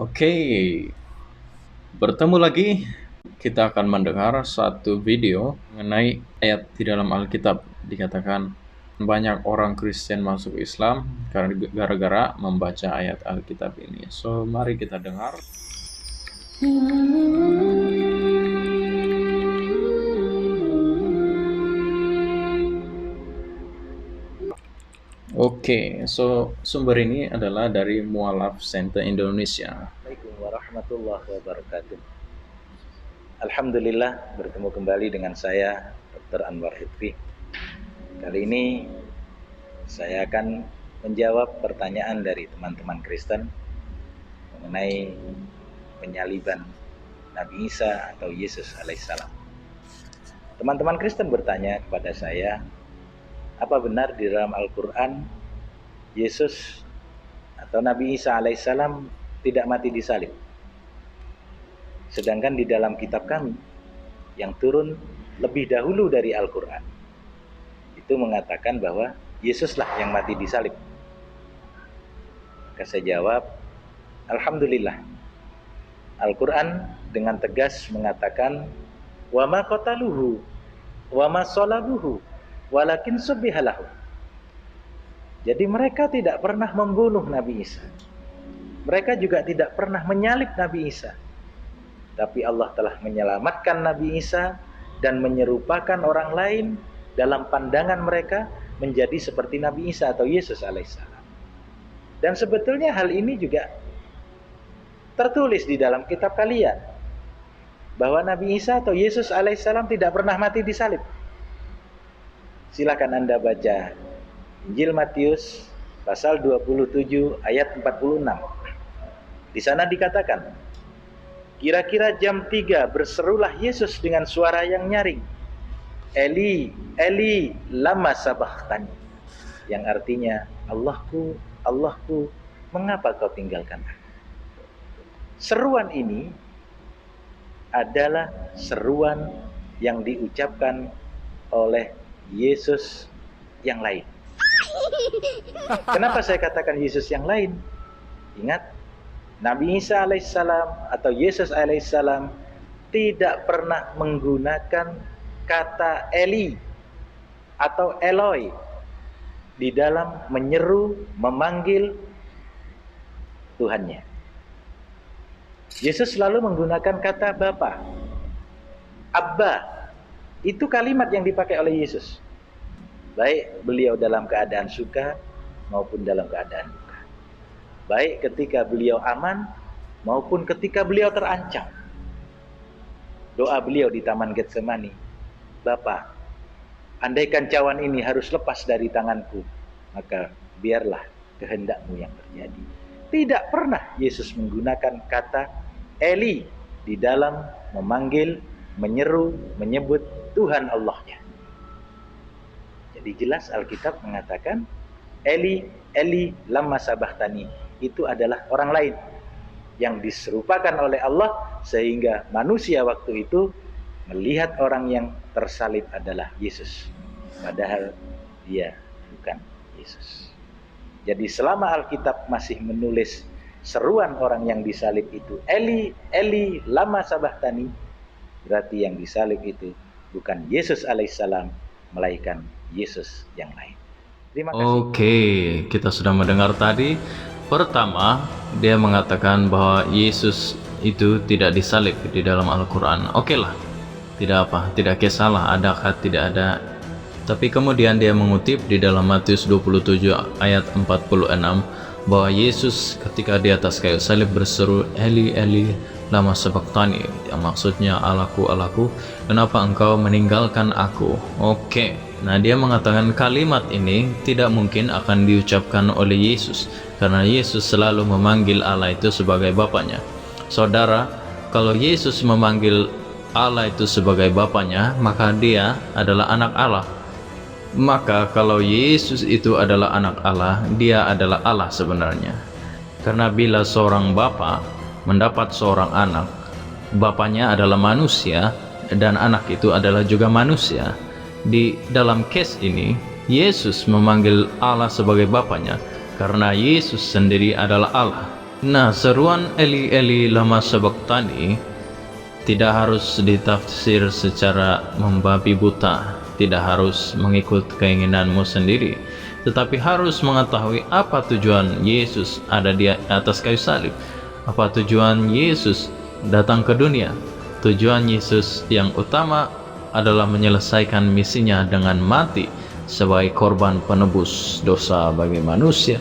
Oke, bertemu lagi. Kita akan mendengar satu video mengenai ayat di dalam Alkitab. Dikatakan banyak orang Kristen masuk Islam karena gara-gara membaca ayat Alkitab ini. So, mari kita dengar. Oke, so sumber ini adalah dari Mualaf Center Indonesia. Assalamualaikum warahmatullahi wabarakatuh. Alhamdulillah bertemu kembali dengan saya Dr. Anwar Hitfi. Kali ini saya akan menjawab pertanyaan dari teman-teman Kristen mengenai penyaliban Nabi Isa atau Yesus alaihissalam. Teman-teman Kristen bertanya kepada saya, apa benar di dalam Al-Quran Yesus atau Nabi Isa alaihissalam tidak mati di salib? Sedangkan di dalam kitab kami yang turun lebih dahulu dari Al-Quran itu mengatakan bahwa Yesuslah yang mati di salib. Maka saya jawab, Alhamdulillah, Al-Quran dengan tegas mengatakan wa ma qataluhu wa ma salabuhu walakin subbihalahu. Jadi mereka tidak pernah membunuh Nabi Isa. Mereka juga tidak pernah menyalib Nabi Isa. Tapi Allah telah menyelamatkan Nabi Isa dan menyerupakan orang lain dalam pandangan mereka menjadi seperti Nabi Isa atau Yesus alaihissalam. Dan sebetulnya hal ini juga tertulis di dalam kitab kalian, bahwa Nabi Isa atau Yesus alaihissalam tidak pernah mati di salib. Silakan Anda baca Injil Matius pasal 27 ayat 46. Di sana dikatakan, kira-kira jam 3 berserulah Yesus dengan suara yang nyaring, Eli, Eli, lama sabachthani, yang artinya, Allahku, Allahku, mengapa kau tinggalkan aku? Seruan ini adalah seruan yang diucapkan oleh Yesus yang lain. Kenapa saya katakan Yesus yang lain? Ingat, Nabi Isa alaihissalam atau Yesus alaihissalam tidak pernah menggunakan kata Eli atau Eloi di dalam menyeru, memanggil Tuhannya. Yesus selalu menggunakan kata Bapa, Abba. Itu kalimat yang dipakai oleh Yesus, baik beliau dalam keadaan suka maupun dalam keadaan duka, baik ketika beliau aman maupun ketika beliau terancam. Doa beliau di Taman Getsemani, Bapa, andaikan cawan ini harus lepas dari tanganku, maka biarlah kehendakmu yang terjadi. Tidak pernah Yesus menggunakan kata Eli di dalam memanggil, menyeru, menyebut Tuhan Allahnya. Jadi jelas Alkitab mengatakan Eli, Eli, lama sabachthani, itu adalah orang lain yang diserupakan oleh Allah, sehingga manusia waktu itu melihat orang yang tersalib adalah Yesus, padahal dia bukan Yesus. Jadi selama Alkitab masih menulis seruan orang yang disalib itu Eli, Eli, lama sabachthani, berarti yang disalib itu bukan Yesus alaihissalam, melainkan Yesus yang lain. Terima kasih. Oke, kita sudah mendengar tadi. Pertama, dia mengatakan bahwa Yesus itu tidak disalib di dalam Al-Quran. Oke lah, tidak apa, tidak kisahlah adakah tidak ada. Tapi kemudian dia mengutip di dalam Matius 27 ayat 46 bahwa Yesus ketika di atas kayu salib berseru, Eli, Eli, lama sabachthani, yang maksudnya, Allahku, Allahku, kenapa engkau meninggalkan aku? Oke, nah dia mengatakan kalimat ini tidak mungkin akan diucapkan oleh Yesus, karena Yesus selalu memanggil Allah itu sebagai Bapaknya. Saudara, kalau Yesus memanggil Allah itu sebagai Bapaknya, maka dia adalah anak Allah. Maka kalau Yesus itu adalah anak Allah, dia adalah Allah sebenarnya. Karena bila seorang bapa mendapat seorang anak, bapaknya adalah manusia dan anak itu adalah juga manusia. Di dalam case ini, Yesus memanggil Allah sebagai bapaknya karena Yesus sendiri adalah Allah. Nah, seruan Eli Eli lama sabachthani tidak harus ditafsir secara membabi buta, tidak harus mengikut keinginanmu sendiri, tetapi harus mengetahui apa tujuan Yesus ada di atas kayu salib, apa tujuan Yesus datang ke dunia. Tujuan Yesus yang utama adalah menyelesaikan misinya dengan mati sebagai korban penebus dosa bagi manusia.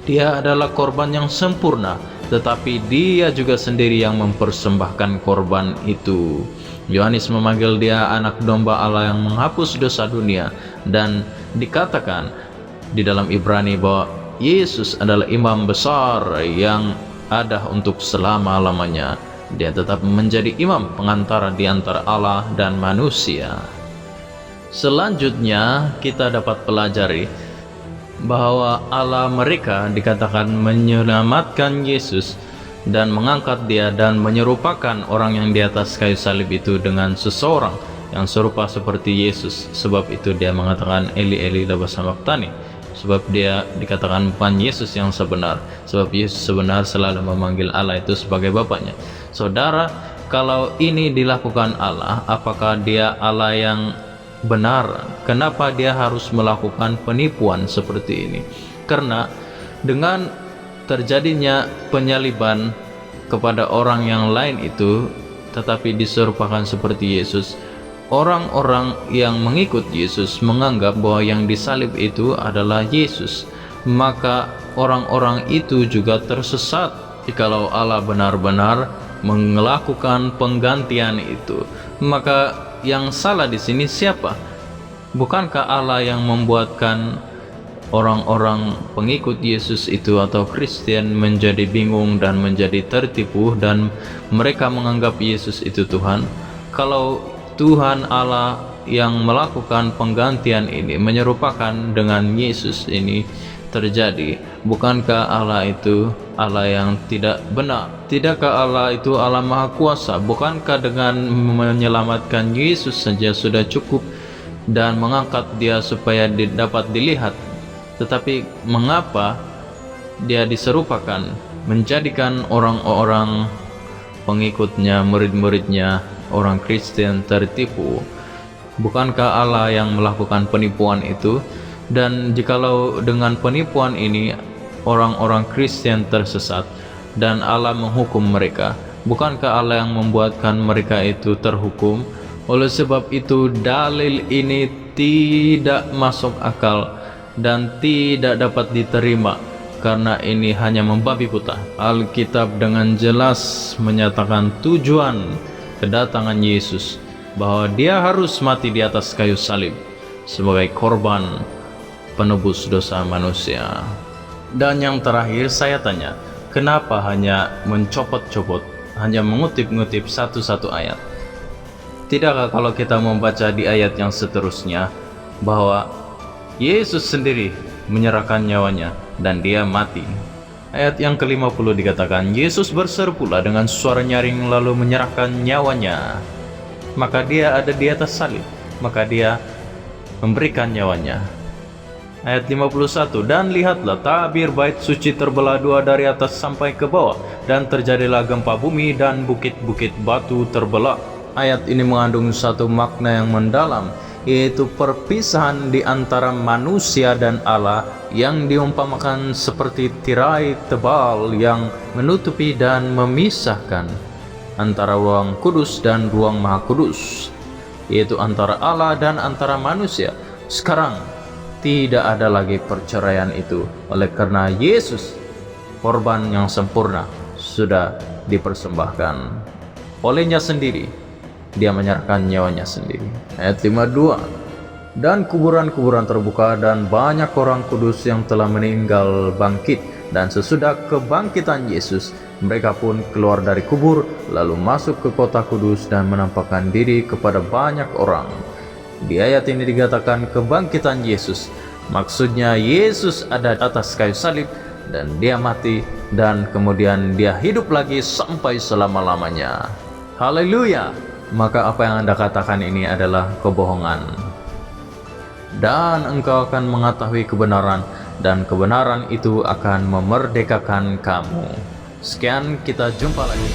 Dia adalah korban yang sempurna, tetapi dia juga sendiri yang mempersembahkan korban itu. Yohanes memanggil dia anak domba Allah yang menghapus dosa dunia, dan dikatakan di dalam Ibrani bahwa Yesus adalah imam besar yang ada untuk selama-lamanya. Dia tetap menjadi imam pengantara di antara Allah dan manusia. Selanjutnya kita dapat pelajari bahwa Allah mereka dikatakan menyelamatkan Yesus dan mengangkat dia dan menyerupakan orang yang di atas kayu salib itu dengan seseorang yang serupa seperti Yesus. Sebab itu dia mengatakan Eli Eli lama sabachthani, sebab dia dikatakan bukan Yesus yang sebenar, sebab Yesus sebenar selalu memanggil Allah itu sebagai Bapaknya. Saudara, kalau ini dilakukan Allah, apakah dia Allah yang benar? Kenapa dia harus melakukan penipuan seperti ini? Karena dengan terjadinya penyaliban kepada orang yang lain itu, tetapi diserupakan seperti Yesus, orang-orang yang mengikut Yesus menganggap bahwa yang disalib itu adalah Yesus. Maka orang-orang itu juga tersesat. Jikalau Allah benar-benar melakukan penggantian itu, maka yang salah di sini siapa? Bukankah Allah yang membuatkan orang-orang pengikut Yesus itu atau Kristen menjadi bingung dan menjadi tertipu, dan mereka menganggap Yesus itu Tuhan? Kalau Tuhan Allah yang melakukan penggantian ini menyerupakan dengan Yesus ini terjadi, bukankah Allah itu Allah yang tidak benar? Tidakkah Allah itu Allah Maha Kuasa? Bukankah dengan menyelamatkan Yesus saja sudah cukup dan mengangkat dia supaya dapat dilihat? Tetapi mengapa dia diserupakan, menjadikan orang-orang pengikutnya, murid-muridnya, orang Kristen tertipu? Bukankah Allah yang melakukan penipuan itu? Dan jikalau dengan penipuan ini orang-orang Kristen tersesat dan Allah menghukum mereka, bukankah Allah yang membuatkan mereka itu terhukum? Oleh sebab itu dalil ini tidak masuk akal dan tidak dapat diterima, karena ini hanya membabi buta. Alkitab dengan jelas menyatakan tujuan kedatangan Yesus, bahwa dia harus mati di atas kayu salib sebagai korban penebus dosa manusia. Dan yang terakhir saya tanya, kenapa hanya mencopot-copot, hanya mengutip-ngutip satu-satu ayat? Tidakkah kalau kita membaca di ayat yang seterusnya bahwa Yesus sendiri menyerahkan nyawanya dan dia mati? Ayat yang ke-50 dikatakan, Yesus berseru pula dengan suara nyaring lalu menyerahkan nyawanya. Maka dia ada di atas salib, maka dia memberikan nyawanya. Ayat 51, dan lihatlah tabir bait suci terbelah dua dari atas sampai ke bawah, dan terjadilah gempa bumi dan bukit-bukit batu terbelah. Ayat ini mengandung satu makna yang mendalam, yaitu perpisahan di antara manusia dan Allah yang diumpamakan seperti tirai tebal yang menutupi dan memisahkan antara ruang kudus dan ruang maha kudus, yaitu antara Allah dan antara manusia. Sekarang tidak ada lagi perceraian itu, oleh karena Yesus, korban yang sempurna, sudah dipersembahkan olehnya sendiri. Dia menyerahkan nyawanya sendiri. Ayat 52, dan kuburan-kuburan terbuka dan banyak orang kudus yang telah meninggal bangkit, dan sesudah kebangkitan Yesus mereka pun keluar dari kubur lalu masuk ke kota kudus dan menampakkan diri kepada banyak orang. Di ayat ini dikatakan kebangkitan Yesus, maksudnya Yesus ada di atas kayu salib dan dia mati, dan kemudian dia hidup lagi sampai selama-lamanya. Haleluya! Maka apa yang Anda katakan ini adalah kebohongan, dan engkau akan mengetahui kebenaran, dan kebenaran itu akan memerdekakan kamu. Sekian, kita jumpa lagi.